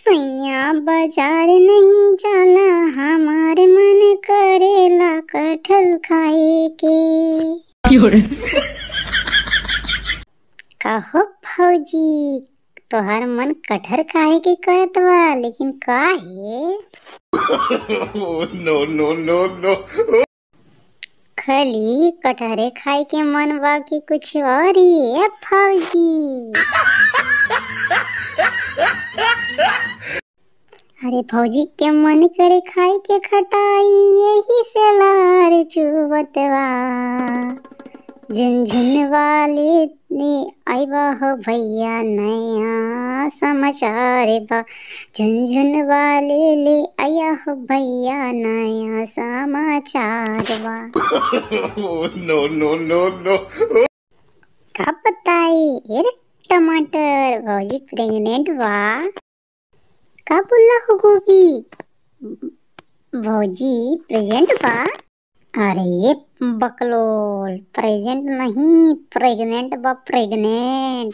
सैया बाजार नहीं जाला, हमारे मन करेला कटहल खाए के। कहो फौजी, तोहार मन कटहल खाए के करत बा, लेकिन काहे? नो नो नो नो। खाली कटहरे खाए के मन बा कि कुछ और ही है फौजी? अरे फौजी के मन करे खाए के खटाई, यही से लार चुवत बा। झुनझुन वाले ने आइबा हो भैया नया समाचार बा। झुनझुन वाले ले आया हो भैया नया समाचार बा। नो नो नो नो। का बताई ये टमाटर, भौजी प्रेग्नेंट बा। का बोला हो गोभी, भौजी प्रेजेंट बा। अरे बकलोल, प्रेजेंट नहीं प्रेग्नेंट बा, प्रेग्नेंट।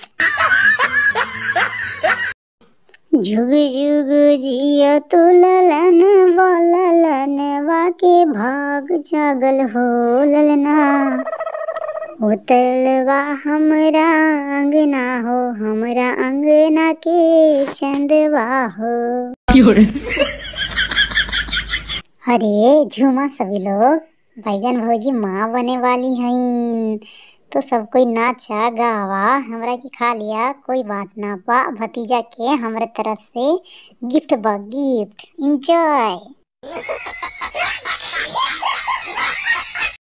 जुग जुग जिया तो ललनवा के भाग जागल हो ललना। उतरलवा हमरा अंगना हो, हमरा अंगना के चंदवा हो। अरे झूमा सभी लोग, बैगन भौजी माँ बने वाली हैं, तो सब कोई नाचा गावा, हमरा के खा लिया, कोई बात ना बा। भतीजा के हमरे तरफ से गिफ्ट बा, गिफ्ट। एंजॉय।